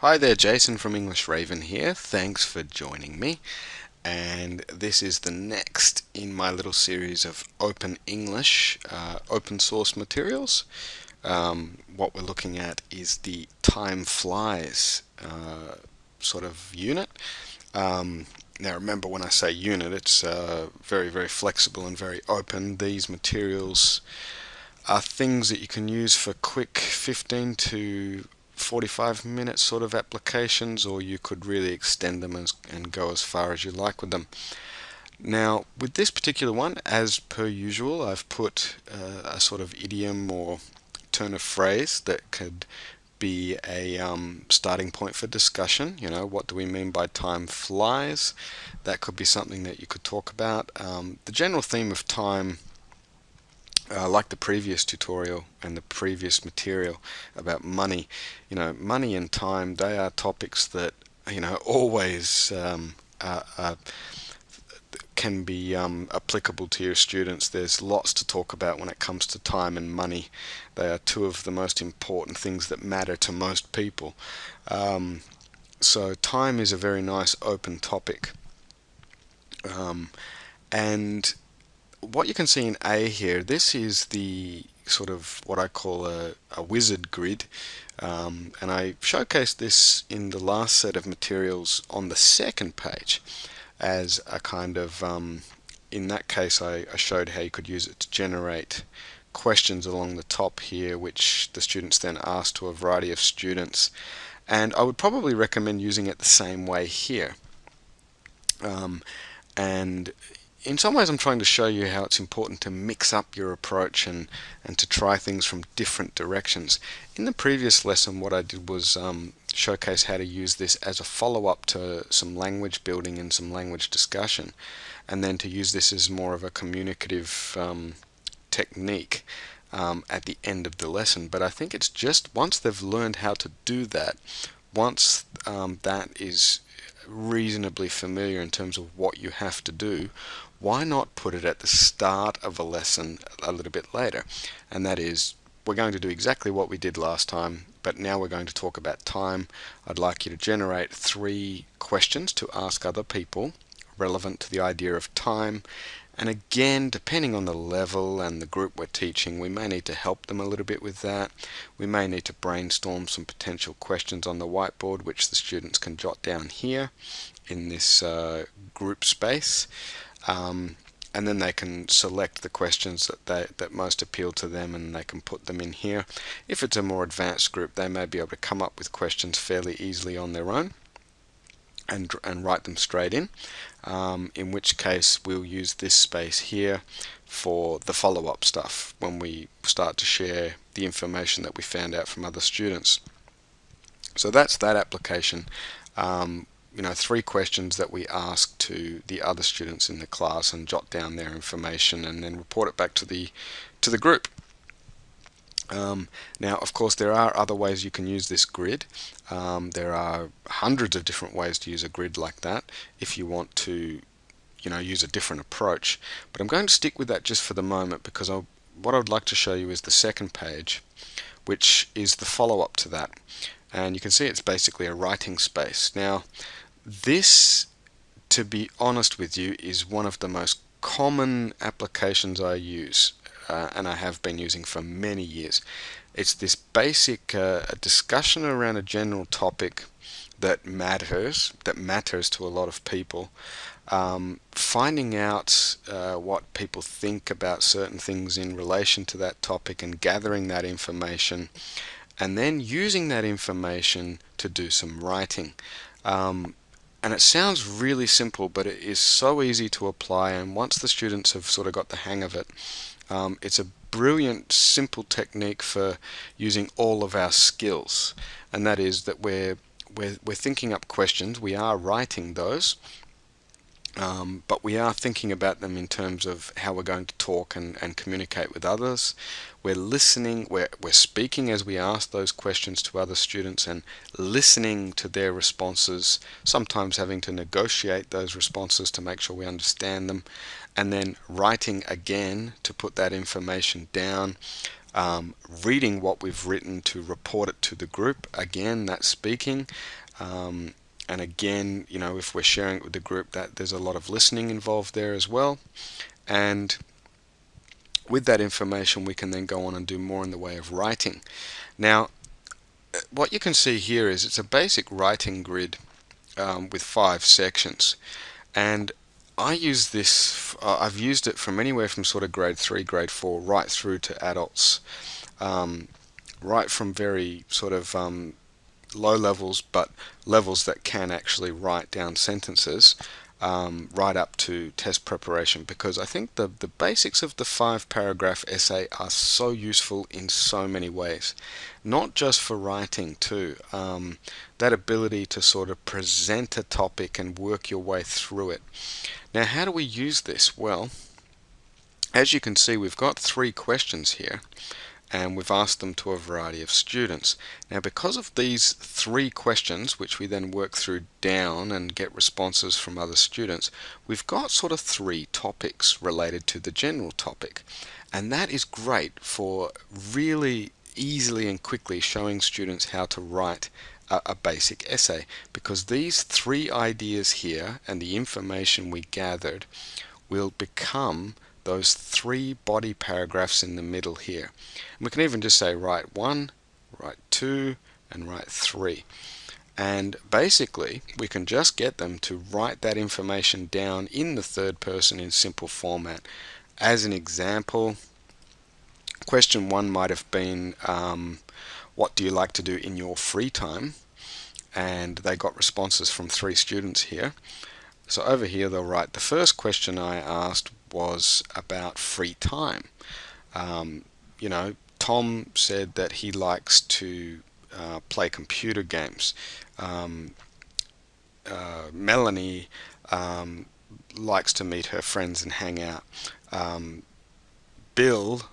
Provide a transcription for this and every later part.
Hi there, Jason from English Raven here. Thanks for joining me. And this is the next in my little series of Open English, open source materials. What we're looking at is the Time Flies sort of unit. Now, remember when I say unit, it's very, very flexible and very open. These materials are things that you can use for quick 15 to 45-minute sort of applications, or you could really extend them and go as far as you like with them. Now, with this particular one, as per usual, I've put a sort of idiom or turn of phrase that could be a starting point for discussion. You know, what do we mean by time flies? That could be something that you could talk about. The general theme of time, like the previous tutorial and the previous material about money, money and time, they are topics that, always can be applicable to your students. There's lots to talk about when it comes to time and money. They are two of the most important things that matter to most people. So time is a very nice open topic. And what you can see in A here, this is the sort of what I call a wizard grid. And I showcased this in the last set of materials on the second page as a kind of, in that case, I showed how you could use it to generate questions along the top here, which the students then asked to a variety of students. And I would probably recommend using it the same way here. And in some ways I'm trying to show you how it's important to mix up your approach and to try things from different directions. In the previous lesson, what I did was showcase how to use this as a follow-up to some language building and some language discussion, and then to use this as more of a communicative technique at the end of the lesson. But I think it's just once they've learned how to do that, once that is reasonably familiar in terms of what you have to do, why not put it at the start of a lesson a little bit later? And that is, we're going to do exactly what we did last time, but now we're going to talk about time. I'd like you to generate 3 questions to ask other people relevant to the idea of time. And again, depending on the level and the group we're teaching, we may need to help them a little bit with that. We may need to brainstorm some potential questions on the whiteboard, which the students can jot down here in this group space. And then they can select the questions that most appeal to them, and they can put them in here. If it's a more advanced group, they may be able to come up with questions fairly easily on their own and write them straight in which case we'll use this space here for the follow-up stuff when we start to share the information that we found out from other students. So that's that application. 3 questions that we ask to the other students in the class, and jot down their information and then report it back to the group. Now, of course, there are other ways you can use this grid. There are hundreds of different ways to use a grid like that if you want to, use a different approach. But I'm going to stick with that just for the moment, because what I would like to show you is the second page, which is the follow-up to that. And you can see it's basically a writing space. Now, this, to be honest with you, is one of the most common applications I use. And I have been using for many years. It's this basic discussion around a general topic that matters to a lot of people. Finding out what people think about certain things in relation to that topic, and gathering that information, and then using that information to do some writing. And it sounds really simple, but it is so easy to apply, and once the students have sort of got the hang of it, it's a brilliant, simple technique for using all of our skills. And that is that we're thinking up questions, we are writing those, but we are thinking about them in terms of how we're going to talk and communicate with others. We're listening, we're speaking as we ask those questions to other students, and listening to their responses, sometimes having to negotiate those responses to make sure we understand them, and then writing again to put that information down. reading what we've written to report it to the group. Again, that's speaking. And again, if we're sharing it with the group, that there's a lot of listening involved there as well. And with that information, we can then go on and do more in the way of writing. Now, what you can see here is it's a basic writing grid with 5 sections. And I use this, I've used it from anywhere from sort of grade 3, grade 4, right through to adults. Right from very sort of low levels, but levels that can actually write down sentences, right up to test preparation, because I think the basics of the 5-paragraph essay are so useful in so many ways, not just for writing too. That ability to sort of present a topic and work your way through it. Now, how do we use this? Well, as you can see, we've got 3 questions here, and we've asked them to a variety of students. Now, because of these 3 questions, which we then work through down and get responses from other students, we've got sort of 3 topics related to the general topic. And that is great for really easily and quickly showing students how to write a basic essay, because these 3 ideas here and the information we gathered will become those 3 body paragraphs in the middle here. And we can even just say write 1, write 2, and write 3. And basically, we can just get them to write that information down in the third person in simple format. As an example, question 1 might have been, what do you like to do in your free time? And they got responses from 3 students here. So over here they'll write, the first question I asked was about free time. Tom said that he likes to play computer games. Melanie likes to meet her friends and hang out. Bill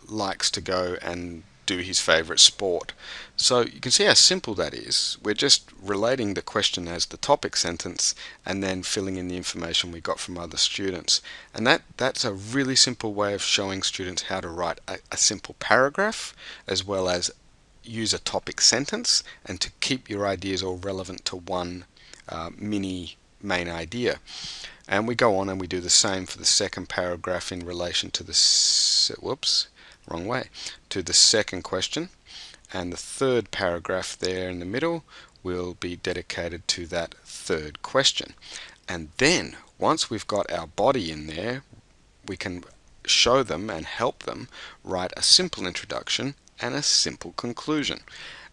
likes to go and do his favorite sport. So you can see how simple that is. We're just relating the question as the topic sentence and then filling in the information we got from other students. And that's a really simple way of showing students how to write a simple paragraph, as well as use a topic sentence, and to keep your ideas all relevant to one mini main idea. And we go on and we do the same for the second paragraph in relation to the to the second question, and the third paragraph there in the middle will be dedicated to that third question. And then once we've got our body in there, we can show them and help them write a simple introduction and a simple conclusion.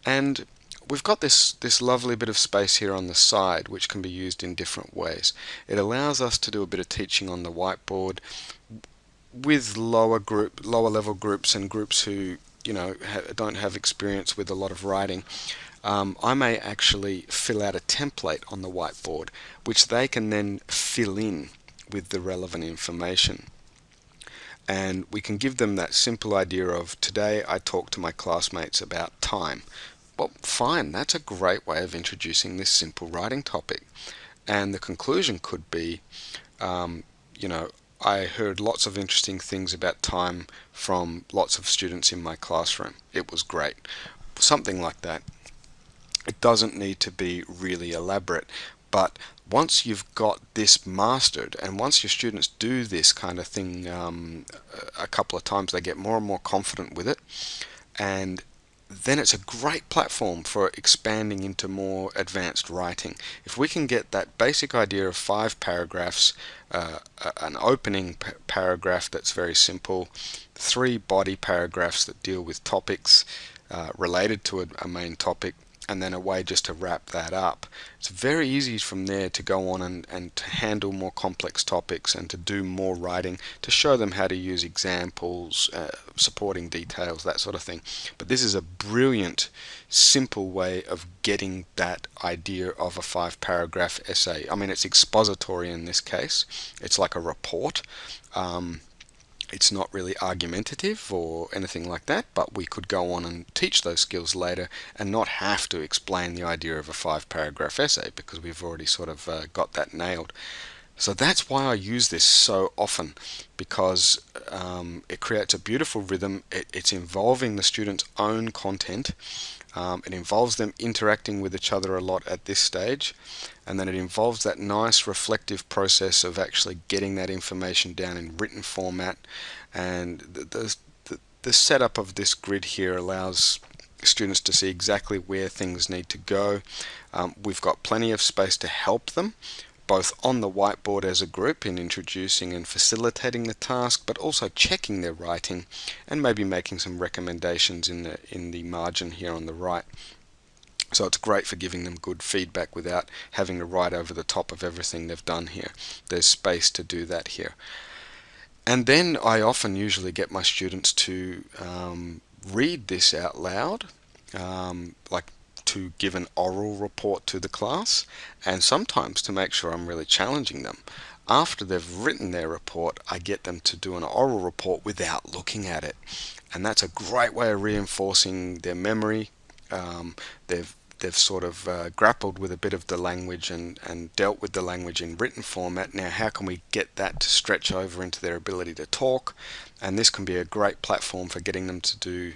And we've got this lovely bit of space here on the side, which can be used in different ways. It allows us to do a bit of teaching on the whiteboard with lower level groups and groups who don't have experience with a lot of writing. I may actually fill out a template on the whiteboard, which they can then fill in with the relevant information. And we can give them that simple idea of, today I talked to my classmates about time. Well, fine, that's a great way of introducing this simple writing topic. And the conclusion could be, I heard lots of interesting things about time from lots of students in my classroom. It was great. Something like that. It doesn't need to be really elaborate, but once you've got this mastered, and once your students do this kind of thing a couple of times, they get more and more confident with it, and then it's a great platform for expanding into more advanced writing. If we can get that basic idea of 5 paragraphs, an opening paragraph that's very simple, 3 body paragraphs that deal with topics related to a main topic, and then a way just to wrap that up. It's very easy from there to go on and to handle more complex topics and to do more writing, to show them how to use examples, supporting details, that sort of thing. But this is a brilliant, simple way of getting that idea of a 5-paragraph essay. I mean, it's expository in this case. It's like a report. It's not really argumentative or anything like that, but we could go on and teach those skills later and not have to explain the idea of a 5-paragraph essay, because we've already sort of got that nailed. So that's why I use this so often, because it creates a beautiful rhythm. It's involving the student's own content. It involves them interacting with each other a lot at this stage, and then it involves that nice reflective process of actually getting that information down in written format. And the setup of this grid here allows students to see exactly where things need to go. We've got plenty of space to help them, both on the whiteboard as a group in introducing and facilitating the task, but also checking their writing and maybe making some recommendations in the margin here on the right. So it's great for giving them good feedback without having to write over the top of everything they've done here. There's space to do that here. And then I often usually get my students to read this out loud, like to give an oral report to the class, and sometimes to make sure I'm really challenging them. After they've written their report, I get them to do an oral report without looking at it. And that's a great way of reinforcing their memory. They've sort of grappled with a bit of the language and dealt with the language in written format. Now, how can we get that to stretch over into their ability to talk? And this can be a great platform for getting them to do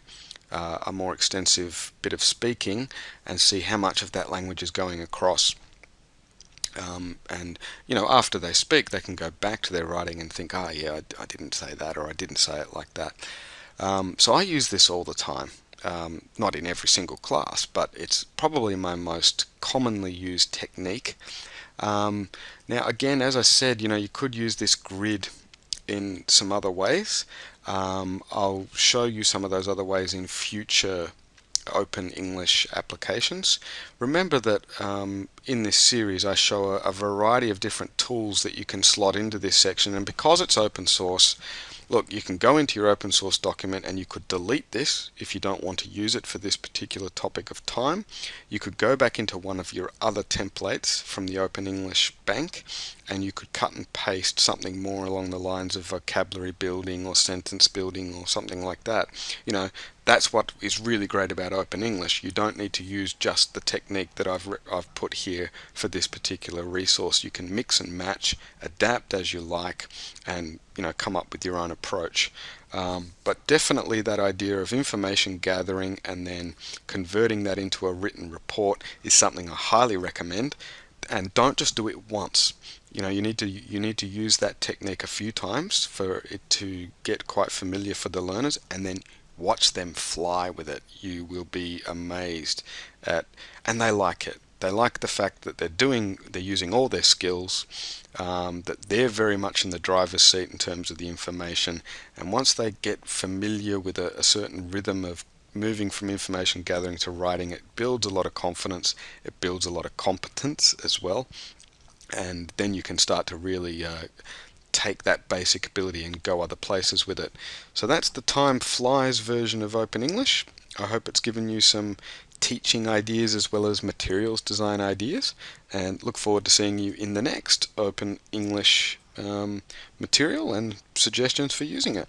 a more extensive bit of speaking and see how much of that language is going across. And after they speak, they can go back to their writing and think, oh yeah, I didn't say that, or I didn't say it like that. So I use this all the time. Not in every single class, but it's probably my most commonly used technique. Now again, as I said, you could use this grid in some other ways. I'll show you some of those other ways in future Open English applications. Remember that in this series I show a variety of different tools that you can slot into this section, and because it's open source, look, you can go into your open source document and you could delete this if you don't want to use it for this particular topic of time. You could go back into one of your other templates from the Open English Bank and you could cut and paste something more along the lines of vocabulary building or sentence building or something like that. That's what is really great about Open English. You don't need to use just the technique that I've put here for this particular resource. You can mix and match, adapt as you like, and come up with your own approach. But definitely that idea of information gathering and then converting that into a written report is something I highly recommend. And don't just do it once. You need to use that technique a few times for it to get quite familiar for the learners, and then watch them fly with it. You will be amazed and they like it. They like the fact that they're using all their skills, that they're very much in the driver's seat in terms of the information. And once they get familiar with a certain rhythm of moving from information gathering to writing, it builds a lot of confidence, it builds a lot of competence as well. And then you can start to really take that basic ability and go other places with it. So that's the time flies version of Open English. I hope it's given you some teaching ideas as well as materials design ideas, and look forward to seeing you in the next Open English material and suggestions for using it.